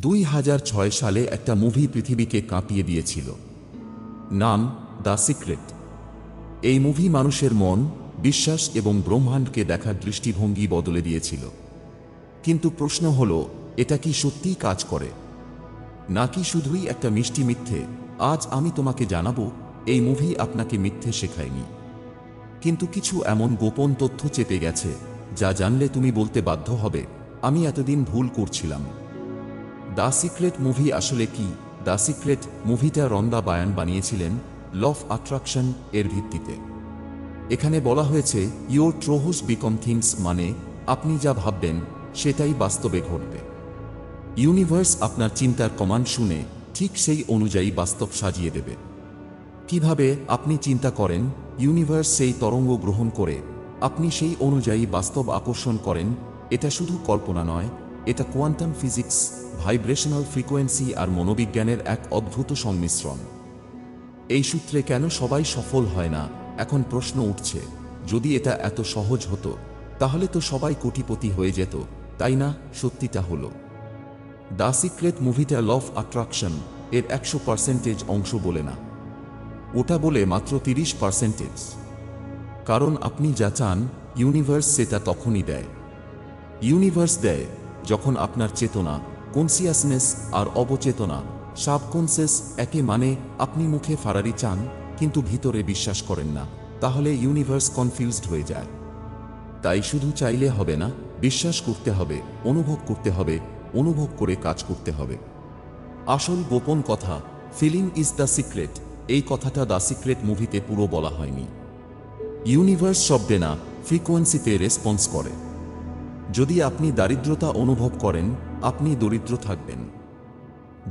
2006 সালে একটা মুভি পৃথিবীকে কাঁপিয়ে দিয়েছিল। নাম দ্য সিক্রেট। এই মুভি মানুষের মন, বিশ্বাস এবং ব্রহ্মাণ্ডকে দেখার দৃষ্টিভঙ্গি বদলে দিয়েছিল। কিন্তু প্রশ্ন হলো, এটা কি সত্যিই কাজ করে, নাকি শুধুই একটা মিষ্টি মিথ্যে? আজ আমি তোমাকে জানাবো, এই মুভি আপনাকে মিথ্যে শেখায়নি, কিন্তু কিছু এমন গোপন তথ্য চেপে গেছে যা জানলে তুমি বলতে বাধ্য হবে, আমি এতদিন ভুল করছিলাম। দ্য সিক্রেট মুভি আসলে কি? দ্য সিক্রেট মুভিটা রন্দা বায়ান বানিয়েছিলেন ল অফ অ্যাট্রাকশন এর ভিত্তিতে। এখানে বলা হয়েছে, ইয়োর ট্রোহস বিকম থিংস, মানে আপনি যা ভাববেন সেটাই বাস্তবে ঘটবে। ইউনিভার্স আপনার চিন্তার কমান্ড শুনে ঠিক সেই অনুযায়ী বাস্তব সাজিয়ে দেবে। কিভাবে? আপনি চিন্তা করেন, ইউনিভার্স সেই তরঙ্গ গ্রহণ করে আপনি সেই অনুযায়ী বাস্তব আকর্ষণ করেন। এটা শুধু কল্পনা নয়, এটা কোয়ান্টাম ফিজিক্স, ভাইব্রেশনাল ফ্রিকোয়েন্সি আর মনোবিজ্ঞানের এক অদ্ভুত সংমিশ্রণ। এই সূত্রে কেন সবাই সফল হয় না? এখন প্রশ্ন উঠছে, যদি এটা এত সহজ হতো তাহলে তো সবাই কোটিপতি হয়ে যেত, তাই না? সত্যিটা হলো, দ্য সিক্রেট মুভিটা ল অফ অ্যাট্রাকশন এর 100% অংশ বলে না, ওটা বলে মাত্র 30%। কারণ আপনি যা চান, ইউনিভার্স সেটা তখনই দেয়। ইউনিভার্স দেয় যখন আপনার চেতনা, কনসিয়াসনেস আর অবচেতনা, সাবকনসিয়াস একে, মানে আপনি মুখে ফারারি চান কিন্তু ভিতরে বিশ্বাস করেন না, তাহলে ইউনিভার্স কনফিউজড হয়ে যায়। তাই শুধু চাইলে হবে না, বিশ্বাস করতে হবে, অনুভব করতে হবে, অনুভব করে কাজ করতে হবে। আসল গোপন কথা, ফিলিং ইজ দ্য সিক্রেট, এই কথাটা দ্য সিক্রেট মুভিতে পুরো বলা হয়নি। ইউনিভার্স শব্দে না, ফ্রিকোয়েন্সিতে রেসপন্স করে। যদি আপনি দারিদ্রতা অনুভব করেন, আপনি দরিদ্র থাকবেন।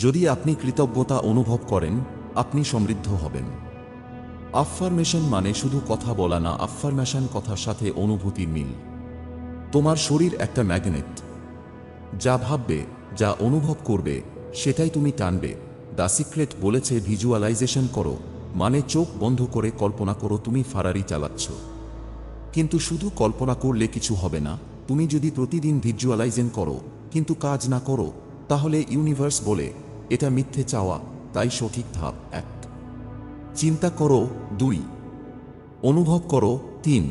যদি আপনি কৃতজ্ঞতা অনুভব করেন, আপনি সমৃদ্ধ হবেন। আফার্মেশন মানে শুধু কথা বলা না, আফার্মেশন কথার সাথে অনুভূতির মিল। তোমার শরীর একটা ম্যাগনেট, যা ভাববে, যা অনুভব করবে, সেটাই তুমি টানবে। দ্য সিক্রেট বলেছে ভিজুয়ালাইজেশন করো, মানে চোখ বন্ধ করে কল্পনা করো তুমি ফারারি চালাচ্ছ। কিন্তু শুধু কল্পনা করলে কিছু হবে না, তুমি যদি প্রতিদিন ভিজুয়ালাইজেশন করো কিন্তু কাজ না করো, তাহলে ইউনিভার্স বলে এটা মিথ্যে চাওয়া। তাই সঠিক ধাপ 1, চিন্তা করো, 2, অনুভব করো, 3,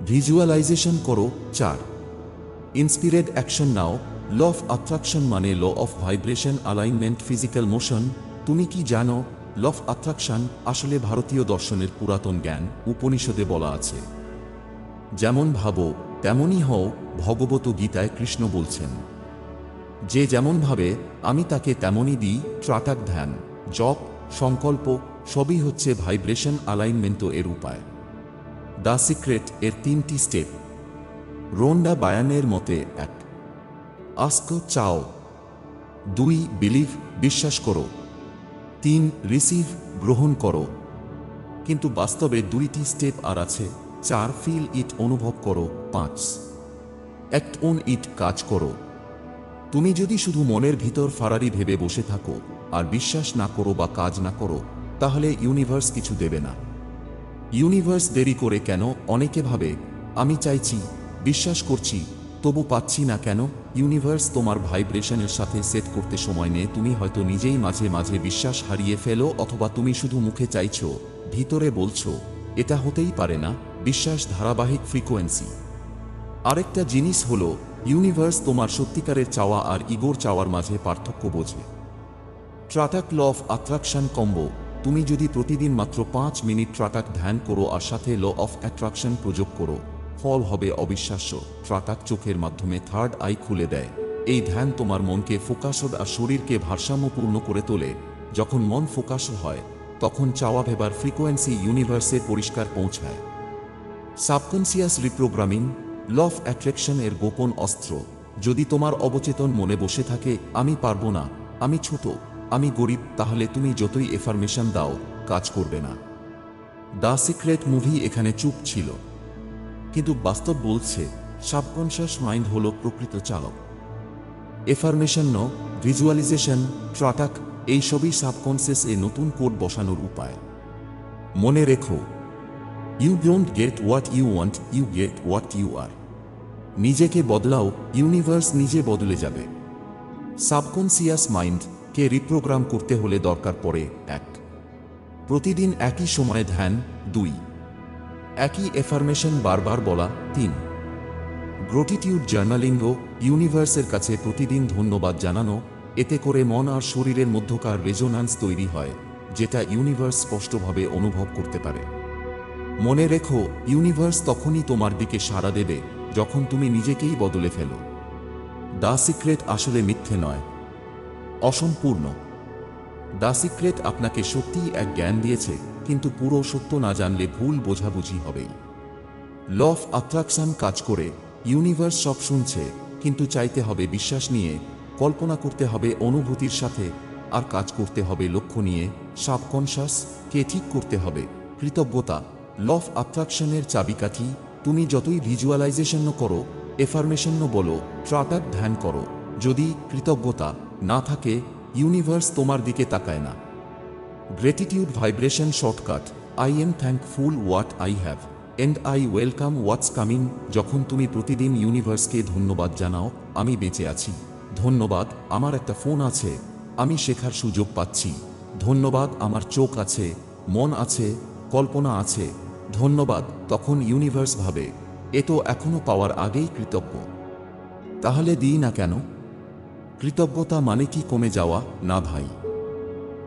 ভিজুয়ালাইজেশন করো, 4, inspired action now. Law of attraction মানে law of vibration, alignment, physical motion. তুমি কি জানো, ল অফ অ্যাট্রাকশন আসলে ভারতীয় দর্শনের পুরাতন জ্ঞান। উপনিষদে বলা আছে, যেমন ভাবো তেমনই হও। ভগবত গীতায় কৃষ্ণ বলছেন, যে যেমন ভাবে আমি তাকে তেমনই দিই। ত্রাটাক, ধ্যান, জপ, সংকল্প সবই হচ্ছে ভাইব্রেশন অ্যালাইনমেন্ট এর উপায়। দ্য সিক্রেট এর 3টি স্টেপ। রোন্ডা বায়ানের মতে, 1, আস্ক, চাও। 2, বিলিভ, বিশ্বাস করো। 3, রিসিভ, গ্রহণ করো। কিন্তু বাস্তবে 2টি স্টেপ আর আছে। 4, ফিল ইট, অনুভব করো। 5, অ্যাক্ট অন ইট, কাজ করো। তুমি যদি শুধু মনের ভিতর ফারারি ভেবে বসে থাকো আর বিশ্বাস না করো বা কাজ না করো, তাহলে ইউনিভার্স কিছু দেবে না। ইউনিভার্স দেরি করে কেন? অনেকে ভাবে, আমি চাইছি, বিশ্বাস করছি, তবু পাচ্ছি না কেন? ইউনিভার্স তোমার ভাইব্রেশনের সাথে সেট করতে সময় নেয়। তুমি হয়তো নিজেই মাঝে মাঝে বিশ্বাস হারিয়ে ফেলো, অথবা তুমি শুধু মুখে চাইছো, ভিতরে বলছো এটা হতেই পারে না। বিশ্বাস ধারাবাহিক ফ্রিকোয়েন্সি। আরেকটা জিনিস হলো, ইউনিভার্স তোমার সত্যিকারের চাওয়া আর ইগোর চাওয়ার মাঝে পার্থক্য বোঝে। ট্রাটাক ল অফ অ্যাট্রাকশন কম্বো। তুমি যদি প্রতিদিন মাত্র 5 মিনিট ট্রাটাক ধ্যান করো আর সাথে ল অফ অ্যাট্রাকশন প্রয়োগ করো, ফল হবে অবিশ্বাস্য। ট্রাটাক চোখের মাধ্যমে থার্ড আই খুলে দেয়। এই ধ্যান তোমার মনকে ফোকাসড আর শরীরকে ভারসাম্যপূর্ণ করে তোলে। যখন মন ফোকাসড হয়, তখন চাওয়া ভেবার ফ্রিকোয়েন্সি ইউনিভার্সে পরিষ্কার পৌঁছায়। Subconscious reprogramming, law of attraction এর গোপন অস্ত্র। যদি তোমার অবচেতন মনে বসে থাকে, আমি পারবো না, আমি ছোট, আমি গরিব, তাহলে তুমি যতই এফার্মেশন দাও, কাজ করবে না। দ্য সিক্রেট মুভি এখানে চুপ ছিল, কিন্তু বাস্তব বলছে সাবকনশিয়াস মাইন্ড হলো প্রকৃত চালক। এফার্মেশন, ভিজুয়ালাইজেশন, ট্রাটাক, এইসবই সাবকনসিয়াস এ নতুন কোড বসানোর উপায়। মনে রেখো, you don't get what you want, you get what you are. নিজেকে বদলাও, ইউনিভার্স নিজে বদলে যাবে। সাবকনসিয়াস মাইন্ডকে রিপ্রোগ্রাম করতে হলে দরকার পড়ে 1. প্রতিদিন একই সময়ে ধ্যান। 2. একই এফার্মেশন বারবার বলা। 3. গ্র্যাটিটিউড জার্নালিং ও ইউনিভার্সের কাছে প্রতিদিন ধন্যবাদ জানানো। এতে করে মন আর শরীরের মধ্যকার রেজোন্যান্স তৈরি হয়, যেটা ইউনিভার্স স্পষ্টভাবে অনুভব করতে পারে। মনে রেখো, ইউনিভার্স তখনই তোমার দিকে সাড়া দেবে যখন তুমি নিজেকেই বদলে ফেলো। দ্য সিক্রেট আসলে মিথ্যে নয়, অসম্পূর্ণ। দ্য সিক্রেট আপনাকে সত্যিই এক জ্ঞান দিয়েছে, কিন্তু পুরো সত্য না জানলে ভুল বোঝাবুঝি হবেই। ল অফ অ্যাট্রাকশন কাজ করে, ইউনিভার্স সব শুনছে, কিন্তু চাইতে হবে বিশ্বাস নিয়ে, কল্পনা করতে হবে অনুভূতির সাথে, আর কাজ করতে হবে লক্ষ্য নিয়ে। সাবকনশাসকে ঠিক করতে হবে কৃতজ্ঞতা। ল অফ অ্যাট্রাকশনের চাবিকাঠি। তুমি যতই ভিজুয়ালাইজেশন করো, এফার্মেশন বলো, ট্রাটার ধ্যান করো, যদি কৃতজ্ঞতা না থাকে, ইউনিভার্স তোমার দিকে তাকায় না। Gratitude vibration shortcut. I am thankful what I have and I welcome what's coming. যখন তুমি প্রতিদিন ইউনিভার্সকে ধন্যবাদ জানাও, আমি বেঁচে আছি, ধন্যবাদ আমার একটা ফোন আছে, আমি শেখার সুযোগ পাচ্ছি, ধন্যবাদ আমার চোখ আছে, মন আছে, কল্পনা আছে, ধন্যবাদ, তখন ইউনিভার্স ভাবে, এ তো এখনো পাওয়ার আগেই কৃতজ্ঞ, তাহলে দিই না কেন? কৃতজ্ঞতা মানে কি কমে যাওয়া? না ভাই,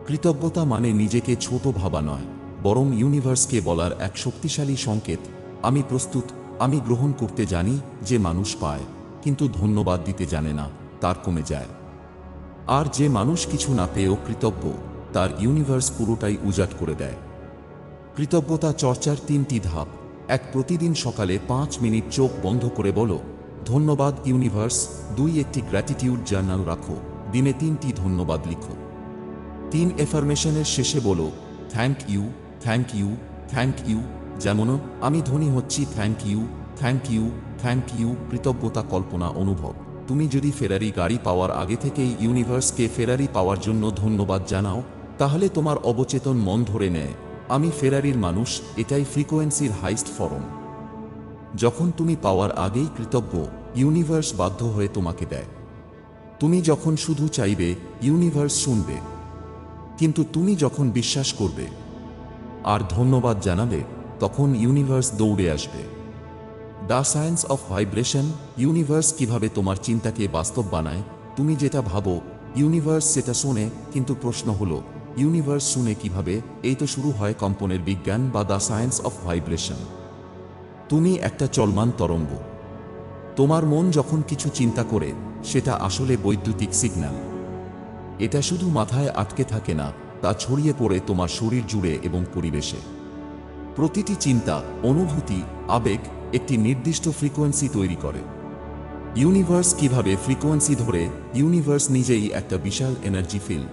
কৃতজ্ঞতা মানে নিজেকে ছোট ভাবা নয়, বরং ইউনিভার্সকে বলার এক শক্তিশালী সংকেত, আমি প্রস্তুত, আমি গ্রহণ করতে জানি। যে মানুষ পায় কিন্তু ধন্যবাদ দিতে জানে না, তার কমে যায়। আর যে মানুষ কিছু না পেয়েও কৃতজ্ঞ, তার ইউনিভার্স পুরোটাই উজাট করে দেয়। কৃতজ্ঞতা চর্চার 3টি ধাপ। 1. প্রতিদিন সকালে 5 মিনিট চোখ বন্ধ করে বলো, ধন্যবাদ ইউনিভার্স। 2. একটি গ্র্যাটিটিউড জার্নাল রাখো, দিনে 3টি ধন্যবাদ লিখো। 3. এফার্মেশনের শেষে বলো, thank you, thank you, thank you. যেমন, আমি ধনী হচ্ছি, thank you, thank you, thank you. কৃতজ্ঞতা কল্পনা অনুভব। তুমি যদি ফেরারি গাড়ি পাওয়ার আগে থেকেই ইউনিভার্সকে ফেরারি পাওয়ার জন্য ধন্যবাদ জানাও, তাহলে তোমার অবচেতন মন ধরে নেয়, আমি ফেরারির মানুষ, এটাই ফ্রিকোয়েন্সির হাইস্ট ফর্ম। যখন তুমি পাওয়ার আগেই কৃতজ্ঞ, ইউনিভার্স বাধ্য হয়ে তোমাকে দেয়। তুমি যখন শুধু চাইবে, ইউনিভার্স শুনবে। কিন্তু তুমি যখন বিশ্বাস করবে আর ধন্যবাদ জানাবে, তখন ইউনিভার্স দৌড়ে আসবে। The science of vibration. Universe কিভাবে তোমার চিন্তাকে বাস্তব বানায়। তুমি যেটা ভাবো, ইউনিভার্স সেটা শোনে, কিন্তু প্রশ্ন হলো, ইউনিভার্স শুনে কিভাবে? এই তো শুরু হয় কম্পনের বিজ্ঞান বা দ্য সায়েন্স অফ ভাইব্রেশন। তুমি একটা চলমান তরঙ্গ। তোমার মন যখন কিছু চিন্তা করে, সেটা আসলে বৈদ্যুতিক সিগন্যাল। এটা শুধু মাথায় আটকে থাকে না, তা ছড়িয়ে পড়ে তোমার শরীর জুড়ে এবং পরিবেশে। প্রতিটি চিন্তা, অনুভূতি, আবেগ একটি নির্দিষ্ট ফ্রিকোয়েন্সি তৈরি করে। ইউনিভার্স কিভাবে ফ্রিকোয়েন্সি ধরে? ইউনিভার্স নিজেই একটা বিশাল energy field.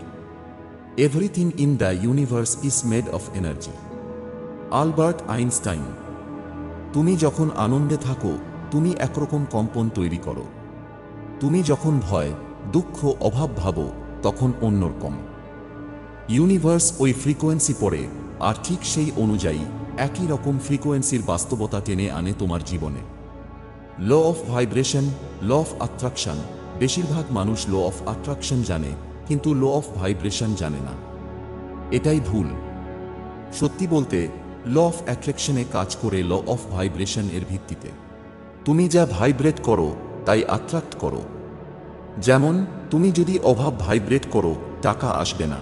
Everything in the universe is made of energy. Albert Einstein. তুমি যখন আনন্দে থাকো, তুমি একরকম কম্পন তৈরি করো। তুমি যখন ভয়, দুঃখ, অভাব ভাবো, তখন অন্যরকম। ইউনিভার্স ওই ফ্রিকোয়েন্সি পড়ে, আর ঠিক সেই অনুযায়ী একই রকম ফ্রিকোয়েন্সির বাস্তবতা টেনে আনে তোমার জীবনে। Law of vibration, law of attraction. বেশিরভাগ মানুষ ল অফ অ্যাট্রাকশন জানে, কিন্তু ল অফ ভাইব্রেশন জানে না। এটাই ভুল। সত্যি বলতে, ল অফ অ্যাট্রাকশনে কাজ করে ল অফ ভাইব্রেশন এর ভিত্তিতে। তুমি যা ভাইব্রেট করো, তাই অ্যাট্রাক্ট করো। যেমন, তুমি যদি অভাব ভাইব্রেট করো, টাকা আসবে না।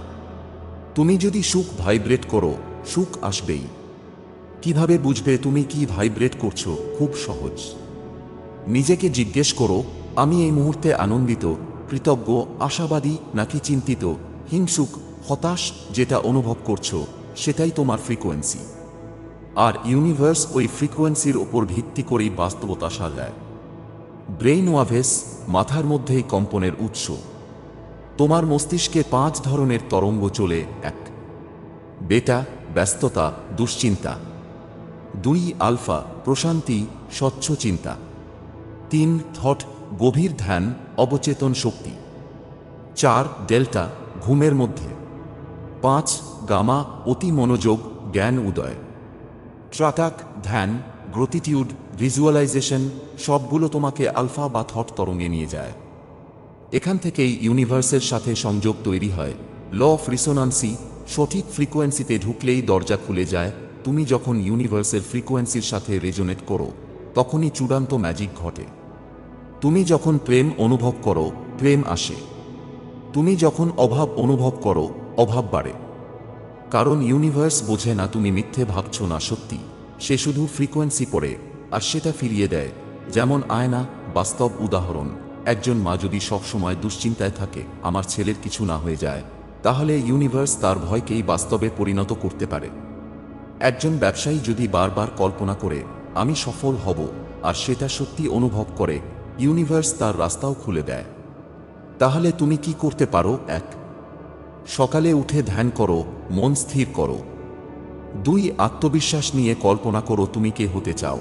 তুমি যদি সুখ ভাইব্রেট করো, সুখ আসবেই। কিভাবে বুঝবে তুমি কি ভাইব্রেট করছো? খুব সহজ। নিজেকে জিজ্ঞেস করো, আমি এই মুহূর্তে আনন্দিত, কৃতজ্ঞ, আশাবাদী, নাকি চিন্তিত, হিংসুক, হতাশ? যেটা অনুভব করছো, সেটাই তোমার ফ্রিকোয়েন্সি। আর ইউনিভার্স ওই ফ্রিকোয়েন্সির ওপর ভিত্তি করেই বাস্তবতা সাজায়। ব্রেইন ওয়াভেস, মাথার মধ্যেই কম্পনের উৎস। তোমার মস্তিষ্কে 5 ধরনের তরঙ্গ চলে। 1. বেটা, ব্যস্ততা, দুশ্চিন্তা। 2. আলফা, প্রশান্তি, স্বচ্ছ চিন্তা। 3. থট, গভীর ধ্যান, অবচেতন শক্তি। 4. ডেল্টা, ঘুমের মধ্যে। 5. গামা, অতি মনোযোগ, জ্ঞান উদয়। ট্রাটাক, ধ্যান, গ্র্যাটিটিউড, ভিজুয়ালাইজেশন, সবগুলো তোমাকে আলফা বা থট তরঙ্গে নিয়ে যায়। এখান থেকেই ইউনিভার্সের সাথে সংযোগ তৈরি হয়। ল অফ রিসোনান্সি, সঠিক ফ্রিকোয়েন্সিতে ঢুকলেই দরজা খুলে যায়। তুমি যখন ইউনিভার্সের ফ্রিকোয়েন্সির সাথে রেজোনেট করো তখনই চূড়ান্ত ম্যাজিক ঘটে। তুমি যখন প্রেম অনুভব করো, প্রেম আসে। তুমি যখন অভাব অনুভব করো, অভাব বাড়ে। কারণ ইউনিভার্স বোঝে না তুমি মিথ্যে ভাবছ না সত্যি। সে শুধু ফ্রিকোয়েন্সি পড়ে আর সেটা ফিরিয়ে দেয়। যেমন আয়না, বাস্তব উদাহরণ। একজন মা যদি সবসময় দুশ্চিন্তায় থাকে আমার ছেলের কিছু না হয়ে যায়, তাহলে ইউনিভার্স তার ভয়কেই বাস্তবে পরিণত করতে পারে। একজন ব্যবসায়ী যদি বারবার কল্পনা করে আমি সফল হব আর সেটা সত্যি অনুভব করে, ইউনিভার্স তার রাস্তাও খুলে দেয়। তাহলে তুমি কি করতে পারো? 1. সকালে উঠে ধ্যান করো, মন স্থির করো। 2. আত্মবিশ্বাস নিয়ে কল্পনা করো তুমি কে হতে চাও।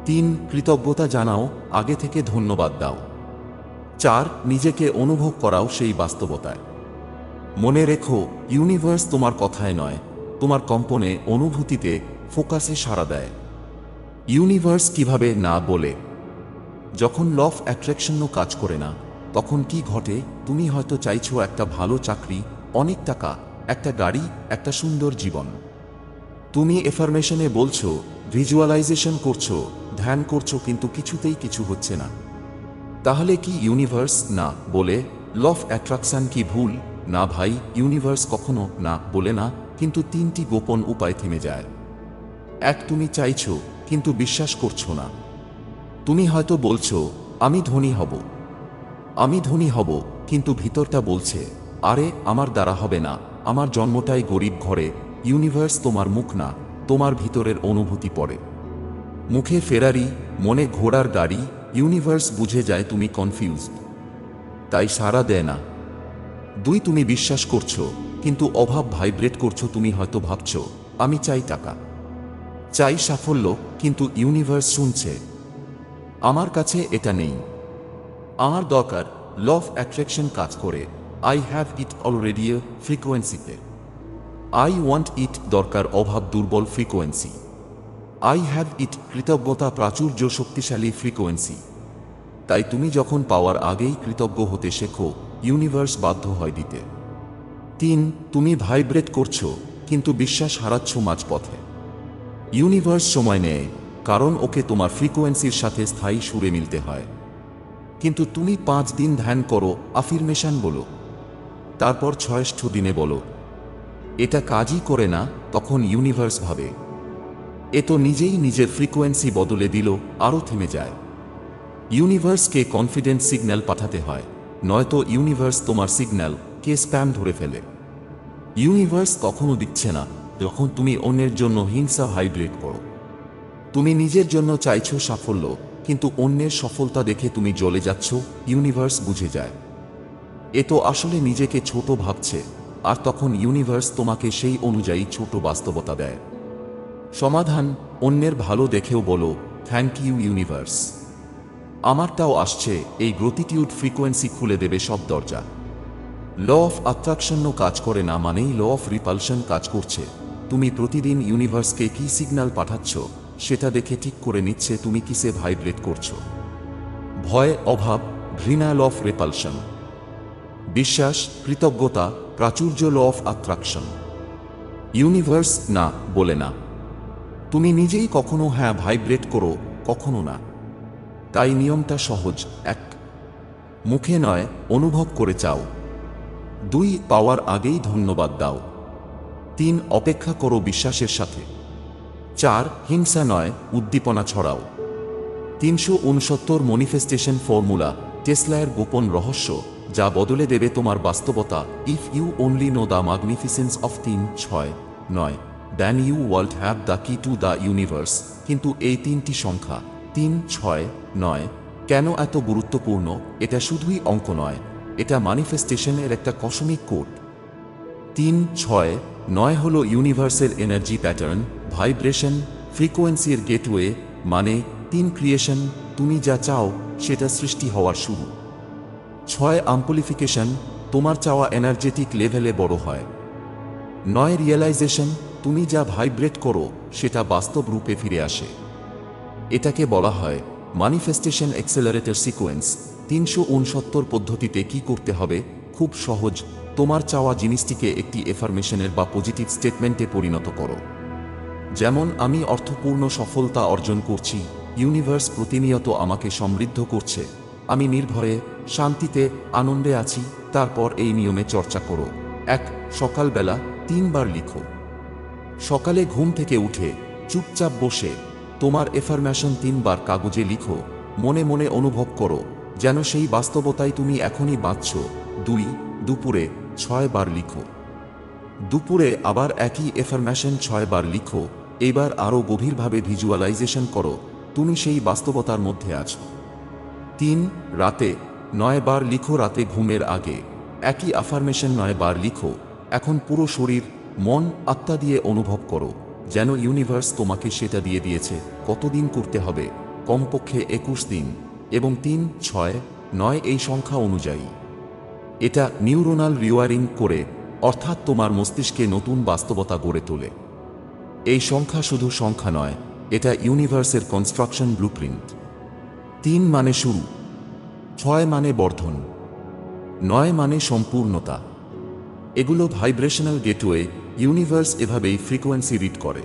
3. কৃতজ্ঞতা জানাও, আগে থেকে ধন্যবাদ দাও। 4. নিজেকে অনুভব করাও সেই বাস্তবতায়। মনে রেখো, ইউনিভার্স তোমার কথায় নয়, তোমার কম্পনে, অনুভূতিতে, ফোকাসে সাড়া দেয়। ইউনিভার্স কিভাবে না বলে? যখন ল অফ অ্যাট্রাকশনও কাজ করে না, তখন কি ঘটে? তুমি হয়তো চাইছো একটা ভালো চাকরি, অনেক টাকা, একটা গাড়ি, একটা সুন্দর জীবন। তুমি এফার্মেশনে বলছো, ভিজুয়ালাইজেশন করছো, ধ্যান করছো, কিন্তু কিছুতেই কিছু হচ্ছে না। তাহলে কি ইউনিভার্স না বলে? ল অফ অ্যাট্রাকশন কি ভুল? না ভাই, ইউনিভার্স কখনো না বলে না, কিন্তু 3টি গোপন উপায় থেমে যায়। 1. তুমি চাইছো কিন্তু বিশ্বাস করছো না। তুমি হয়তো বলছো আমি ধনী হব, আমি ধনী হব, কিন্তু ভিতরটা বলছে আরে আমার দ্বারা হবে না, আমার জন্মটাই গরিব ঘরে। ইউনিভার্স তোমার মুখ না, তোমার ভিতরের অনুভূতি পড়ে। মুখে ফেরারি, মনে ঘোড়ার গাড়ি। ইউনিভার্স বুঝে যায় তুমি কনফিউজড, তাই সাড়া দেয় না। 2. তুমি বিশ্বাস করছো কিন্তু অভাব ভাইব্রেট করছো। তুমি হয়তো ভাবছো আমি চাই টাকা, চাই সাফল্য, কিন্তু ইউনিভার্স শুনছে আমার কাছে এটা নেই, আমার দরকার। ল অফ অ্যাট্রাকশন কাজ করে আই হ্যাভ ইট অলরেডি ফ্রিকোয়েন্সিতে। আই ওয়ান্ট ইট দরকার, অভাব দুর্বল ফ্রিকোয়েন্সি। আই হ্যাভ ইট কৃতজ্ঞতা প্রাচুর্য শক্তিশালী ফ্রিকোয়েন্সি। তাই তুমি যখন পাওয়ার আগেই কৃতজ্ঞ হতে শেখো, ইউনিভার্স বাধ্য হয় দিতে। 3. তুমি ভাইব্রেট করছো কিন্তু বিশ্বাস হারাচ্ছ মাঝপথে। ইউনিভার্স সময় নেয়, কারণ ওকে তোমার ফ্রিকোয়েন্সির সাথে স্থায়ী সুরে মিলতে হয়। কিন্তু তুমি 5 দিন ধ্যান করো, আফিরমেশন বলো, তারপর 6ষ্ঠ দিনে বলো, এটা কাজই করে না। তখন ইউনিভার্স ভাবে এ তো নিজেই নিজের ফ্রিকোয়েন্সি বদলে দিল, আরও থেমে যায়। ইউনিভার্সকে কনফিডেন্স সিগন্যাল পাঠাতে হয়, নয়তো ইউনিভার্স তোমার সিগন্যাল কে স্প্যাম ধরে ফেলে। ইউনিভার্স কখনো দিচ্ছে না যখন তুমি অন্যের জন্য হিংসা ভাইব্রেট করো। তুমি নিজের জন্য চাইছো সাফল্য, কিন্তু অন্যের সফলতা দেখে তুমি জ্বলে যাচ্ছ। ইউনিভার্স বুঝে যায় এ তো আসলে নিজেকে ছোট ভাবছে, আর তখন ইউনিভার্স তোমাকে সেই অনুযায়ী ছোট বাস্তবতা দেয়। সমাধান, অন্যের ভালো দেখেও বলো থ্যাংক ইউ ইউনিভার্স, আমারটাও আসছে। এই গ্র্যাটিটিউড ফ্রিকোয়েন্সি খুলে দেবে সব দরজা। ল অফ অ্যাট্রাকশনও কাজ করে না মানেই ল অফ রিপালশন কাজ করছে। তুমি প্রতিদিন ইউনিভার্সকে কি সিগন্যাল পাঠাচ্ছ সেটা দেখে ঠিক করে নিচ্ছে তুমি কিসে ভাইব্রেট করছো। ভয়, অভাব, ঘৃণা ল অফ রিপালশন। বিশ্বাস, কৃতজ্ঞতা, প্রাচুর্য ল অফ অ্যাট্রাকশন। ইউনিভার্স না বলে না, তুমি নিজেই কখনো হ্যাঁ ভাইব্রেট করো, কখনো না। তাই নিয়মটা সহজ। 1. মুখে নয়, অনুভব করে চাও। 2. পাওয়ার আগেই ধন্যবাদ দাও। 3. অপেক্ষা করো বিশ্বাসের সাথে। 4. হিংসা নয়, উদ্দীপনা ছড়াও। 369 ম্যানিফেস্টেশন ফর্মুলা, টেসলার গোপন রহস্য, যা বদলে দেবে তোমার বাস্তবতা। If you only know the magnificence of 369 then you would have the key to the universe. কিন্তু এই 3টি সংখ্যা 369 কেন এত গুরুত্বপূর্ণ? এটা শুধুই অঙ্ক নয়, এটা ম্যানিফেস্টেশনের একটা কসমিক কোড। 369 হলো ইউনিভার্সের এনার্জি প্যাটার্ন, ভাইব্রেশন, ফ্রিকোয়েন্সির গেটওয়ে। মানে 3 ক্রিয়েশন, তুমি যা চাও সেটা সৃষ্টি হওয়ার শুরু। 6 অ্যাম্পলিফিকেশন, তোমার চাওয়া এনার্জেটিক লেভেলে বড় হয়। 9 রিয়েলাইজেশন, তুমি যা ভাইব্রেট করো সেটা বাস্তব রূপে ফিরে আসে। এটাকে বলা হয় ম্যানিফেস্টেশন অ্যাক্সেলারেটর সিকোয়েন্স। 369 পদ্ধতিতে কি করতে হবে খুব সহজ। তোমার চাওয়া জিনিসটিকে একটি এফার্মেশনের বা পজিটিভ স্টেটমেন্টে পরিণত করো। যেমন, আমি অর্থপূর্ণ সফলতা অর্জন করছি, ইউনিভার্স প্রতিনিয়ত আমাকে সমৃদ্ধ করছে, আমি নির্ভয়ে শান্তিতে আনন্দে আছি। তারপর এই নিয়মে চর্চা করো। 1. সকালবেলা 3 বার লিখো। সকালে ঘুম থেকে উঠে চুপচাপ বসে তোমার এফার্মেশন 3 বার কাগজে লিখো। মনে মনে অনুভব করো যেন সেই বাস্তবতায় তুমি এখনই বাঁচছ। 2. দুপুরে 6 বার লিখো। দুপুরে আবার একই এফার্মেশন 6 বার লিখো। এবার আরও গভীরভাবে ভিজুয়ালাইজেশন করো তুমি সেই বাস্তবতার মধ্যে আছো। 3. রাতে 9 বার লিখো। রাতে ঘুমের আগে একই আফার্মেশন 9 বার লিখো। এখন পুরো শরীর, মন, আত্মা দিয়ে অনুভব করো যেন ইউনিভার্স তোমাকে সেটা দিয়ে দিয়েছে। কতদিন করতে হবে? কমপক্ষে 21 দিন। এবং 3, 6, 9 এই সংখ্যা অনুযায়ী এটা নিউরোনাল রিওয়ারিং করে, অর্থাৎ তোমার মস্তিষ্কে নতুন বাস্তবতা গড়ে তোলে। এই সংখ্যা শুধু সংখ্যা নয়, এটা ইউনিভার্সের কনস্ট্রাকশন ব্লুপ্রিন্ট। 3 মানে শুরু, 6 মানে বর্ধন, 9 মানে সম্পূর্ণতা। এগুলো ভাইব্রেশনাল গেটওয়ে। ইউনিভার্স এভাবেই ফ্রিকোয়েন্সি রিড করে।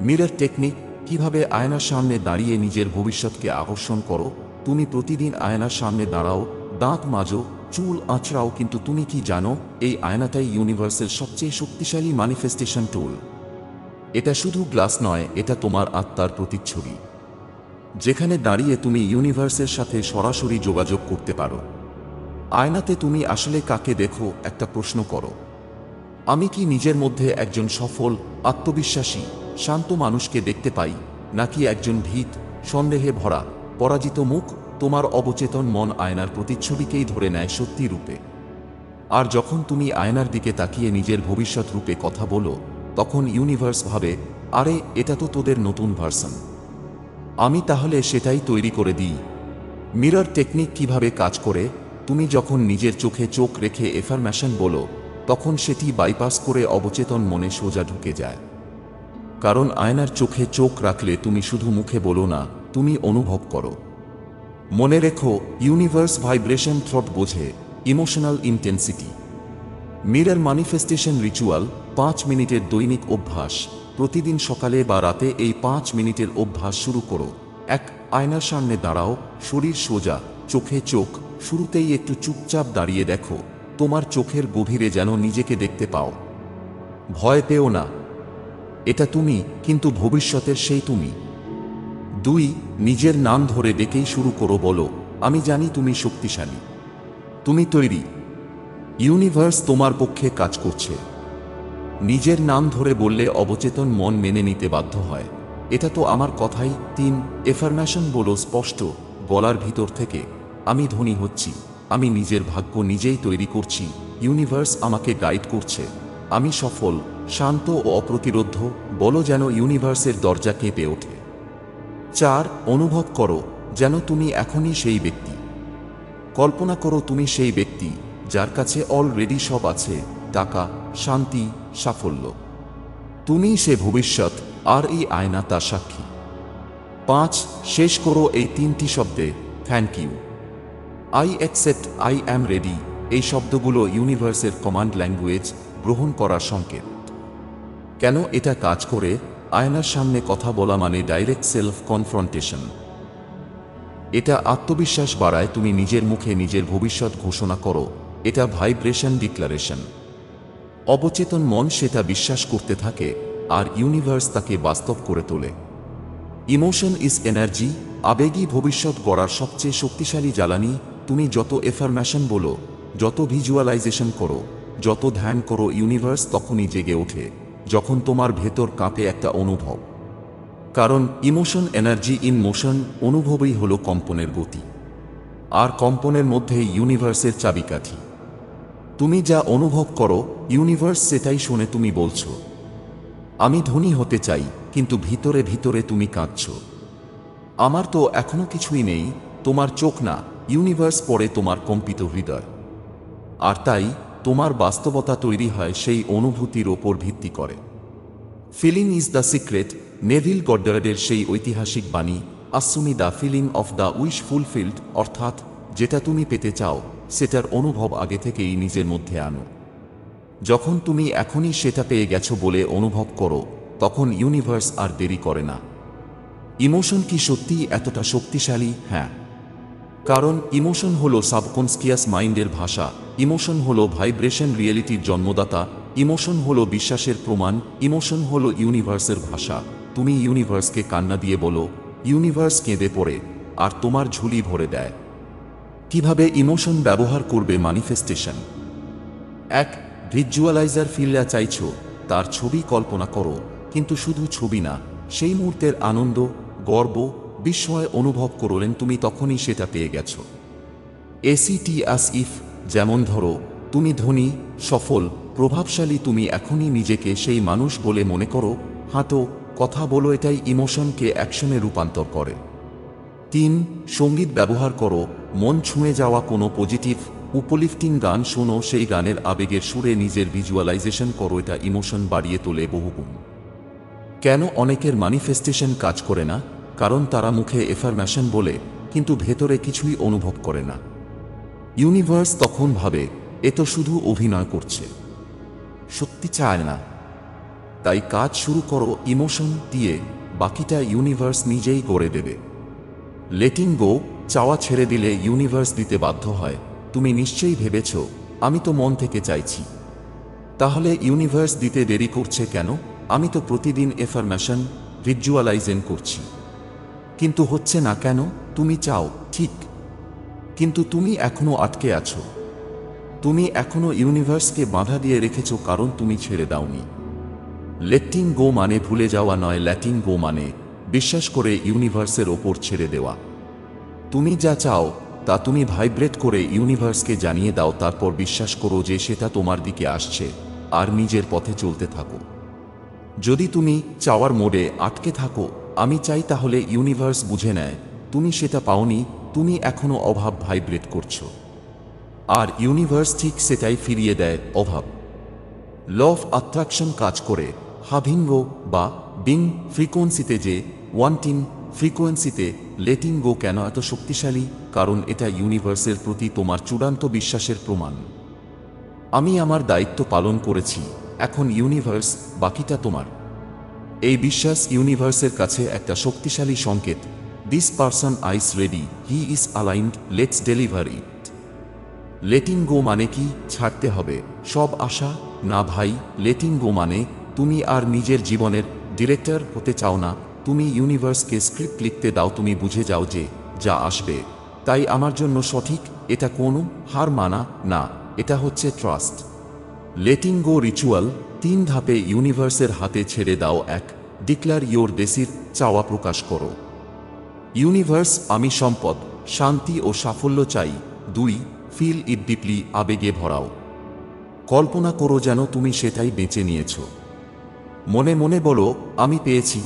Mirror technique. কিভাবে আয়নার সামনে দাঁড়িয়ে নিজের ভবিষ্যৎকে আকর্ষণ করো। তুমি প্রতিদিন আয়নার সামনে দাঁড়াও, দাঁত মাজো, চুল আঁচড়াও, কিন্তু তুমি কি জানো এই আয়নাটাই ইউনিভার্সের সবচেয়ে শক্তিশালী ম্যানিফেস্টেশন টুল। এটা শুধু গ্লাস নয়, এটা তোমার আত্মার প্রতিচ্ছবি, যেখানে দাঁড়িয়ে তুমি ইউনিভার্সের সাথে সরাসরি যোগাযোগ করতে পারো। আয়নাতে তুমি আসলে কাকে দেখো? একটা প্রশ্ন করো, আমি কি নিজের মধ্যে একজন সফল, আত্মবিশ্বাসী, শান্ত মানুষকে দেখতে পাই, নাকি একজন ভীত, সন্দেহে ভরা, পরাজিত মুখ? তোমার অবচেতন মন আয়নার প্রতিচ্ছবিকেই ধরে নেয় সত্যি রূপে। আর যখন তুমি আয়নার দিকে তাকিয়ে নিজের ভবিষ্যৎ রূপে কথা বলো, তখন ইউনিভার্স ভাবে, আরে এটা তো তোদের নতুন ভার্সন, আমি তাহলে সেটাই তৈরি করে দিই। মিরর টেকনিক কিভাবে কাজ করে? তুমি যখন নিজের চোখে চোখ রেখে এফার্মেশন বলো, তখন সেটি বাইপাস করে অবচেতন মনে সোজা ঢুকে যায়। কারণ আয়নার চোখে চোখ রাখলে তুমি শুধু মুখে বলো না, তুমি অনুভব করো। মনে রেখো, ইউনিভার্স ভাইব্রেশন থ্রট বোঝে, emotional intensity. Mirror manifestation ritual. 5 মিনিটের দৈনিক অভ্যাস। প্রতিদিন সকালে বা রাতে এই 5 মিনিটের অভ্যাস শুরু করো। 1. আয়নার সামনে দাঁড়াও, শরীর সোজা, চোখে চোখ। শুরুতেই একটু চুপচাপ দাঁড়িয়ে দেখো তোমার চোখের গভীরে যেন নিজেকে দেখতে পাও। ভয় পেও না, এটা তুমি, কিন্তু ভবিষ্যতের সেই তুমি। 2. নিজের নাম ধরে ডেকেই শুরু করো। বলো, আমি জানি তুমি শক্তিশালী, তুমি তৈরি, ইউনিভার্স তোমার পক্ষে কাজ করছে। নিজের নাম ধরে বললে অবচেতন মন মেনে নিতে বাধ্য হয়, এটা তো আমার কথাই। 3. এফার্মেশন বলো স্পষ্ট, গলার ভিতর থেকে, আমি ধনী হচ্ছি, আমি নিজের ভাগ্য নিজেই তৈরি করছি, ইউনিভার্স আমাকে গাইড করছে, আমি সফল, শান্ত ও অপ্রতিরোধ। বলো যেন ইউনিভার্সের দরজা কেঁপে ওঠে। 4. অনুভব করো যেন তুমি এখনই সেই ব্যক্তি। কল্পনা করো তুমি সেই ব্যক্তি যার কাছে অলরেডি সব আছে, টাকা, শান্তি, সাফল্য। তুমি সে ভবিষ্যৎ, আর এই আয়না তার সাক্ষী। 5. শেষ করো এই 3টি শব্দে, thank you, I accept, I am ready. এই শব্দগুলো ইউনিভার্সের কমান্ড ল্যাঙ্গুয়েজ, গ্রহণ করার সংকেত। কেন এটা কাজ করে? আয়নার সামনে কথা বলা মানে ডাইরেক্ট সেলফ কনফ্রন্টেশন। এটা আত্মবিশ্বাস বাড়ায়। তুমি নিজের মুখে নিজের ভবিষ্যৎ ঘোষণা করো, এটা ভাইব্রেশন ডিক্লারেশন। অবচেতন মন সেটা বিশ্বাস করতে থাকে, আর ইউনিভার্স তাকে বাস্তব করে তোলে। Emotion is energy. আবেগী ভবিষ্যৎ গড়ার সবচেয়ে শক্তিশালী জ্বালানি। তুমি যত এফার্মেশন বলো, যত ভিজুয়ালাইজেশন করো, যত ধ্যান করো, ইউনিভার্স তখনই জেগে ওঠে যখন তোমার ভেতর কাঁপে একটা অনুভব। কারণ ইমোশন এনার্জি ইন মোশন। অনুভবই হলো কম্পনের গতি, আর কম্পনের মধ্যেই ইউনিভার্সের চাবিকাঠি। তুমি যা অনুভব করো, ইউনিভার্স সেটাই শোনে। তুমি বলছো, আমি ধনী হতে চাই, কিন্তু ভিতরে ভিতরে তুমি কাঁদছো, আমার তো এখনো কিছুই নেই। তোমার চোখ না, ইউনিভার্স পড়ে তোমার কম্পিত হৃদয়। আর তাই তোমার বাস্তবতা তৈরি হয় সেই অনুভূতির ওপর ভিত্তি করে। Feeling is the secret. Neville গডডার্ডের সেই ঐতিহাসিক বাণী, assume the feeling of the wish fulfilled, অর্থাৎ যেটা তুমি পেতে চাও সেটার অনুভব আগে থেকেই নিজের মধ্যে আনো। যখন তুমি এখনই সেটা পেয়ে গেছো বলে অনুভব করো, তখন ইউনিভার্স আর দেরি করে না। ইমোশন কি সত্যিই এতটা শক্তিশালী? হ্যাঁ, কারণ ইমোশন হলো সাবকনস্কিয়াস মাইন্ডের ভাষা, ইমোশন হলো ভাইব্রেশন রিয়েলিটির জন্মদাতা, ইমোশন হলো বিশ্বাসের প্রমাণ, ইমোশন হলো ইউনিভার্সের ভাষা। তুমি ইউনিভার্সকে কান্না দিয়ে বলো, ইউনিভার্স কেঁদে পড়ে আর তোমার ঝুলি ভরে দেয়। কিভাবে ইমোশন ব্যবহার করবে ম্যানিফেস্টেশন? 1. ভিজুয়ালাইজার ফিল্লা চাইছো, তার ছবি কল্পনা করো, কিন্তু শুধু ছবি না, সেই মুহূর্তের আনন্দ, গর্ব, বিস্ময় অনুভব করলেন তুমি তখনই সেটা পেয়ে গেছো। এসিটি আস ইফ, যেমন ধরো তুমি ধনী, সফল, প্রভাবশালী, তুমি এখনই নিজেকে সেই মানুষ বলে মনে করো, হাঁটো, কথা বলো, এটাই ইমোশনকে অ্যাকশনে রূপান্তর করে। 3. সঙ্গীত ব্যবহার করো, মন ছুঁয়ে যাওয়া কোনো পজিটিভ উপলিফটিং গান শোনো, সেই গানের আবেগের সুরে নিজের ভিজুয়ালাইজেশন করো, এটা ইমোশন বাড়িয়ে তোলে বহুগুণ। কেন অনেকের ম্যানিফেস্টেশন কাজ করে না? কারণ তারা মুখে এফার্মেশন বলে কিন্তু ভেতরে কিছুই অনুভব করে না। ইউনিভার্স তখন ভাবে এ তো শুধু অভিনয় করছে, সত্যি চায় না। তাই কাজ শুরু করো ইমোশন দিয়ে, বাকিটা ইউনিভার্স নিজেই করে দেবে। লেটিং গো, চাওয়া ছেড়ে দিলে ইউনিভার্স দিতে বাধ্য হয়। তুমি নিশ্চয়ই ভেবেছ আমি তো মন থেকে চাইছি, তাহলে ইউনিভার্স দিতে দেরি করছে কেন? আমি তো প্রতিদিন এফার্মেশন ভিজুয়ালাইজেন করছি, কিন্তু হচ্ছে না কেন? তুমি চাও ঠিক, কিন্তু তুমি এখনো আটকে আছো। তুমি এখনো ইউনিভার্সকে বাধা দিয়ে রেখেছ কারণ তুমি ছেড়ে দাওনি। লেটিং গো মানে ভুলে যাওয়া নয়, লেটিং গো মানে বিশ্বাস করে ইউনিভার্সের ওপর ছেড়ে দেওয়া। তুমি যা চাও তা তুমি ভাইব্রেট করে ইউনিভার্সকে জানিয়ে দাও, তারপর বিশ্বাস করো যে সেটা তোমার দিকে আসছে, আর নিজের পথে চলতে থাকো। যদি তুমি চাওয়ার মোডে আটকে থাকো, আমি চাই, তাহলে ইউনিভার্স বুঝে নেয় তুমি সেটা পাওনি, তুমি এখনো অভাব ভাইব্রেট করছো, আর ইউনিভার্স ঠিক সেটাই ফিরিয়ে দেয়, অভাব। ল অফ অ্যাট্রাকশন কাজ করে হাভিঙ্গ বা বিং ফ্রিকোয়েন্সিতে, যে ওয়ান্টিং ফ্রিকোয়েন্সিতে। লেটিং গো কেন এত শক্তিশালী? কারণ এটা ইউনিভার্সের প্রতি তোমার চূড়ান্ত বিশ্বাসের প্রমাণ। আমি আমার দায়িত্ব পালন করেছি, এখন ইউনিভার্স, বাকিটা তোমার। এই বিশ্বাস ইউনিভার্সের কাছে একটা শক্তিশালী সংকেত। This person is ready, he is aligned, let's deliver it. Letting go মানে কি? ছাড়তে হবে সব আশা? না ভাই, লেটিং গো মানে তুমি আর নিজের জীবনের ডিরেক্টর হতে চাও না, তুমি ইউনিভার্সকে স্ক্রিপ্ট লিখতে দাও, তুমি বুঝে যাও যে যা আসবে তাই আমার জন্য সঠিক। এটা কোনো হার মানা না, এটা হচ্ছে ট্রাস্ট। লেটিং গো রিচুয়াল 3 ধাপে। ইউনিভার্সের হাতে ছেড়ে দাও। 1. ডিক্লার ইয়োর দেশির চাওয়া প্রকাশ করো। ইউনিভার্স, আমি সম্পদ, শান্তি ও সাফল্য চাই। 2. ফিল ইট ডিপলি, আবেগে ভরাও। কল্পনা করো যেন তুমি সেটাই বেঁচে নিয়েছ। মনে মনে বলো, আমি পেয়েছি,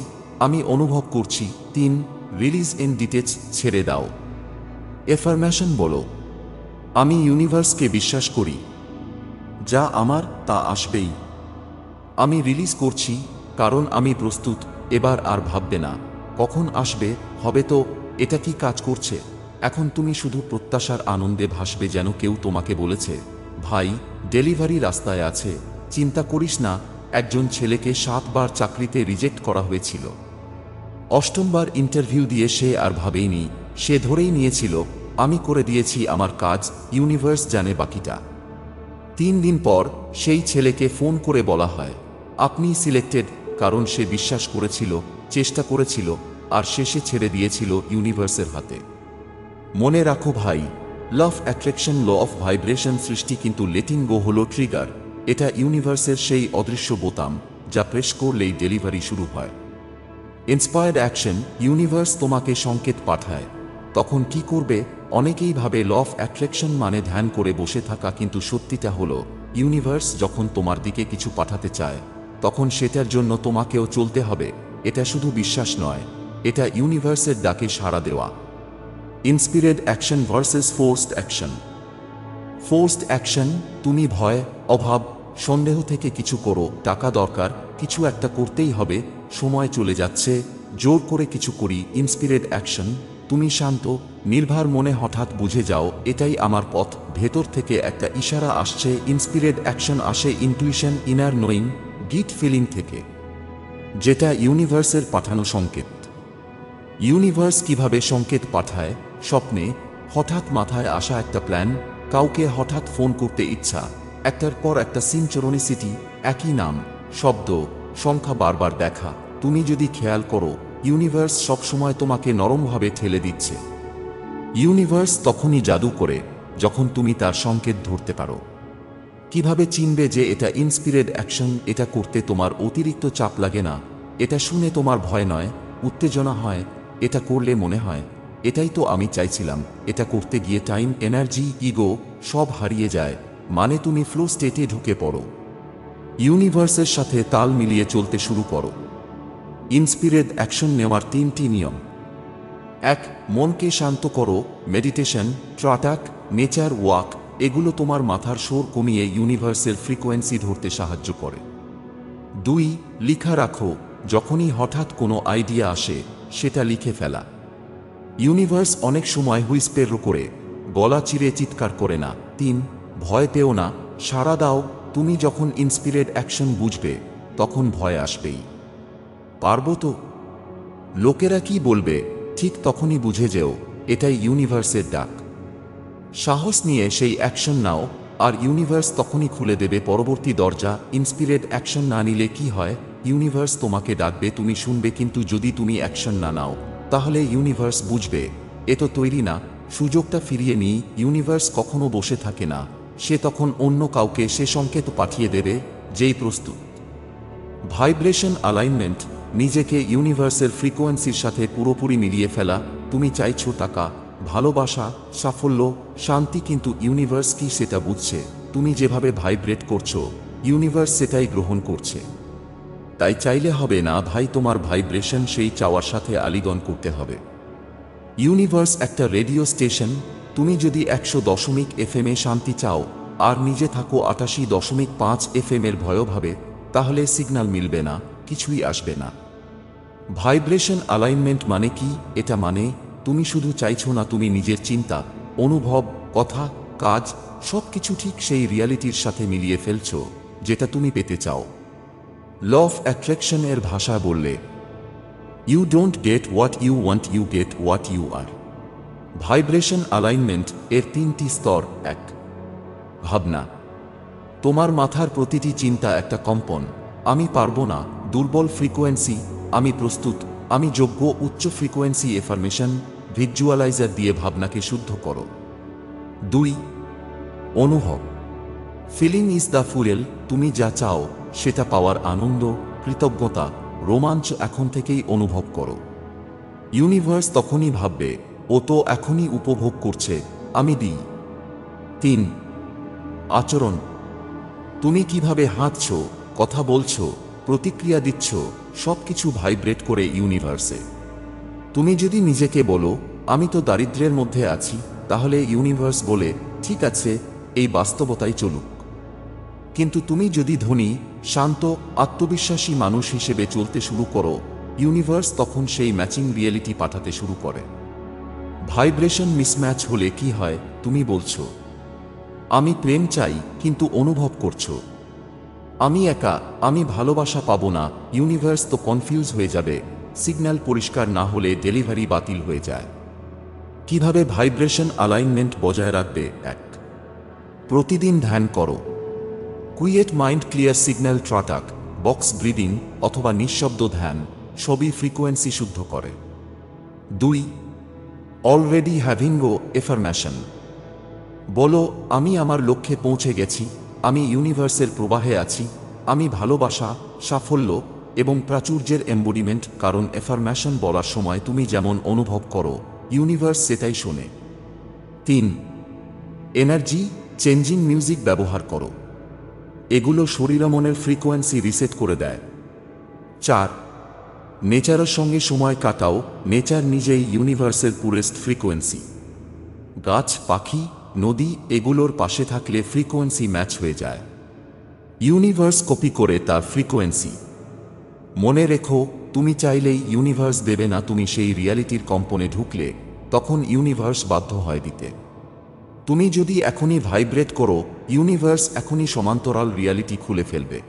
আমি অনুভব করছি। 3. রিলিজ ইন ডিটেচ, ছেড়ে দাও। এফার্মেশন বলো, আমি ইউনিভার্সকে বিশ্বাস করি, যা আমার তা আসবেই। আমি রিলিজ করছি কারণ আমি প্রস্তুত। এবার আর ভাববে না কখন আসবে, হবে তো। এটা কি কাজ করছে? এখন তুমি শুধু প্রত্যাশার আনন্দে ভাসবে, যেন কেউ তোমাকে বলেছে, ভাই, ডেলিভারি রাস্তায় আছে, চিন্তা করিস না। একজন ছেলেকে 7 বার চাকরিতে রিজেক্ট করা হয়েছিল। 8ম বার ইন্টারভিউ দিয়ে সে আর ভাবেইনি, সে ধরেই নিয়েছিল, আমি করে দিয়েছি আমার কাজ, ইউনিভার্স জানে বাকিটা। 3 দিন পর সেই ছেলেকে ফোন করে বলা হয়, আপনি সিলেক্টেড। কারণ সে বিশ্বাস করেছিল, চেষ্টা করেছিল, আর শেষে ছেড়ে দিয়েছিল ইউনিভার্সের হাতে। মনে রাখো ভাই, law of attraction, law of vibration সৃষ্টি, কিন্তু লেটিং গো হলো ট্রিগার। এটা ইউনিভার্সের সেই অদৃশ্য বোতাম যা প্রেস করলেই ডেলিভারি শুরু হয়। ইন্সপায়ার্ড অ্যাকশন, ইউনিভার্স তোমাকে সংকেত পাঠায়, তখন কি করবে? অনেকেই ভাবে ল অফ অ্যাট্রাকশন মানে ধ্যান করে বসে থাকা, কিন্তু সত্যিটা হলো ইউনিভার্স যখন তোমার দিকে কিছু পাঠাতে চায় তখন সেটার জন্য তোমাকেও চলতে হবে। এটা শুধু বিশ্বাস নয়, এটা ইউনিভার্সের ডাকে সাড়া দেওয়া। Inspired action versus forced action. Forced action, তুমি ভয়, অভাব, সন্দেহ থেকে কিছু করো, টাকা দরকার, কিছু একটা করতেই হবে, সময় চলে যাচ্ছে, জোর করে কিছু করি। ইন্সপিরেড অ্যাকশন, তুমি শান্ত নির্ভর মনে হঠাৎ বুঝে যাও এটাই আমার পথ। ভেতর থেকে একটা ইশারা আসছে, ইন্সপিরেড অ্যাকশন আসে ইনটুইশন, ইনার নোয়িং, গিট ফিলিং থেকে, যেটা ইউনিভার্সের পাঠানো সংকেত। ইউনিভার্স কিভাবে সংকেত পাঠায়? স্বপ্নে হঠাৎ মাথায় আসা একটা প্ল্যান, কাউকে হঠাৎ ফোন করতে ইচ্ছা, একটার পর একটা সিনচরনিসিটি, একই নাম, শব্দ, সংখ্যা বারবার দেখা। তুমি যদি খেয়াল করো, ইউনিভার্স সবসময় তোমাকে নরমভাবে ঠেলে দিচ্ছে। ইউনিভার্স তখনই জাদু করে যখন তুমি তার সংকেত ধরতে পারো। কিভাবে চিনবে যে এটা ইন্সপিরেড অ্যাকশন? এটা করতে তোমার অতিরিক্ত চাপ লাগে না, এটা শুনে তোমার ভয় নয়, উত্তেজনা হয়। এটা করলে মনে হয় এটাই তো আমি চাইছিলাম। এটা করতে গিয়ে টাইম, এনার্জি, ইগো সব হারিয়ে যায়, মানে তুমি ফ্লো স্টেটে ঢুকে পড়ো, ইউনিভার্সের সাথে তাল মিলিয়ে চলতে শুরু করো। ইন্সপিরেড অ্যাকশন নেওয়ার 3টি নিয়ম। 1. মনকে শান্ত করো, মেডিটেশন, ট্রাটাক, নেচার ওয়াক, এগুলো তোমার মাথার শোর কমিয়ে ইউনিভার্সের ফ্রিকোয়েন্সি ধরতে সাহায্য করে। 2. লিখা রাখো, যখনই হঠাৎ কোনো আইডিয়া আসে সেটা লিখে ফেলা। ইউনিভার্স অনেক সময় হুইসপের করে, গলা চিরে চিৎকার করে না। 3. ভয় পেও না, সাড়া দাও। তুমি যখন ইন্সপিরেড অ্যাকশন বুঝবে তখন ভয় আসবেই। পারবো তো? লোকেরা কি বলবে? ঠিক তখনই বুঝে যেও এটাই ইউনিভার্সের ডাক। সাহস নিয়ে সেই অ্যাকশন নাও, আর ইউনিভার্স তখনই খুলে দেবে পরবর্তী দরজা। ইন্সপিরেড অ্যাকশন না নিলে কি হয়? ইউনিভার্স তোমাকে ডাকবে, তুমি শুনবে, কিন্তু যদি তুমি অ্যাকশন না নাও তাহলে ইউনিভার্স বুঝবে এ তো তৈরি না, সুযোগটা ফিরিয়ে নিই। ইউনিভার্স কখনো বসে থাকে না, সে তখন অন্য কাউকে সে সংকেত পাঠিয়ে দেবে যেই প্রস্তুত। ভাইব্রেশন অ্যালাইনমেন্ট, নিজেকে ইউনিভার্সের ফ্রিকোয়েন্সির সাথে পুরোপুরি মিলিয়ে ফেলা। তুমি চাইছো টাকা, ভালোবাসা, সাফল্য, শান্তি, কিন্তু ইউনিভার্স কি সেটা বুঝছে? তুমি যেভাবে ভাইব্রেট করছো ইউনিভার্স সেটাই গ্রহণ করছে। তাই চাইলে হবে না ভাই, তোমার ভাইব্রেশন সেই চাওয়ার সাথে আলিঙ্গন করতে হবে। ইউনিভার্স একটা রেডিও স্টেশন, তুমি যদি 100.FM FM-এ শান্তি চাও আর নিজে থাকো 88.5 FM এর ভয়ভাবে, তাহলে সিগন্যাল মিলবে না, কিছুই আসবে না। ভাইব্রেশন অ্যালাইনমেন্ট মানে কি? এটা মানে তুমি শুধু চাইছো না, তুমি নিজের চিন্তা, অনুভব, কথা, কাজ সবকিছু ঠিক সেই রিয়ালিটির সাথে মিলিয়ে ফেলছো যেটা তুমি পেতে চাও। ল অফ অ্যাট্রাকশন এর ভাষা বললে, you don't get what you want, you get what you are. Vibration alignment এর 3টি স্তর। 1. ভাবনা, তোমার মাথার প্রতিটি চিন্তা একটা কম্পন। আমি পারবো না, দুর্বল ফ্রিকোয়েন্সি। আমি প্রস্তুত, আমি যোগ্য, উচ্চ ফ্রিকোয়েন্সি। এফার্মেশন, ভিজুয়ালাইজার দিয়ে ভাবনাকে শুদ্ধ করো। 2. অনুভব, ফিলিং ইজ দ্য ফুয়েল। তুমি যা চাও সেটা পাওয়ার আনন্দ, কৃতজ্ঞতা, রোমাঞ্চ এখন থেকেই অনুভব করো। ইউনিভার্স তখনই ভাববে ও তো এখনই উপভোগ করছে, আমি দিই। 3. আচরণ, তুমি কিভাবে হাঁটছো, কথা বলছো, প্রতিক্রিয়া দিচ্ছ, সবকিছু ভাইব্রেট করে ইউনিভার্সে। তুমি যদি নিজেকে বলো আমি তো দারিদ্র্যের মধ্যে আছি, তাহলে ইউনিভার্স বলে ঠিক আছে, এই বাস্তবতাই চলুক। কিন্তু তুমি যদি ধনী, শান্ত, আত্মবিশ্বাসী মানুষ হিসেবে চলতে শুরু করো, ইউনিভার্স তখন সেই ম্যাচিং রিয়েলিটি পাঠাতে শুরু করে। ভাইব্রেশন মিসম্যাচ হলে কি হয়? তুমি বলছো আমি প্রেম চাই, কিন্তু অনুভব করছো আমি একা, আমি ভালোবাসা পাবো না। ইউনিভার্স তো কনফিউজ হয়ে যাবে, সিগন্যাল পরিষ্কার না হলে ডেলিভারি বাতিল হয়ে যায়। কিভাবে ভাইব্রেশন অ্যালাইনমেন্ট বজায় রাখবে? 1. প্রতিদিন ধ্যান করো। Quiet mind, clear signal, Trataka, box breathing অথবা নিঃশব্দ ধ্যান সবই ফ্রিকোয়েন্সি শুদ্ধ করে। 2. অলরেডি হ্যাভিং গো এফার্মেশন, বলো আমি আমার লক্ষ্যে পৌঁছে গেছি, আমি ইউনিভার্সের প্রবাহে আছি, আমি ভালোবাসা, সাফল্য এবং প্রাচুর্যের এম্বডিমেন্ট। কারণ এফার্মেশন বলার সময় তুমি যেমন অনুভব করো ইউনিভার্স সেটাই শোনে। 3. এনার্জি চেঞ্জিং মিউজিক ব্যবহার করো, এগুলো শরীর মনের ফ্রিকোয়েন্সি রিসেট করে দেয়। 4. নেচারের সঙ্গে সময় কাটাও, নেচার নিজেই ইউনিভার্সের পুরেস্ট ফ্রিকোয়েন্সি। গাছ, পাখি, নদী এগুলোর পাশে থাকলে ফ্রিকোয়েন্সি ম্যাচ হয়ে যায়, ইউনিভার্স কপি করে তার ফ্রিকোয়েন্সি। মনে রেখো, তুমি চাইলেই ইউনিভার্স দেবে না, তুমি সেই রিয়ালিটির কম্পনে ঢুকলে তখন ইউনিভার্স বাধ্য হয় দিতে। তুমি যদি এখনই ভাইব্রেট করো, ইউনিভার্স এখনই সমান্তরাল রিয়ালিটি খুলে ফেলবে।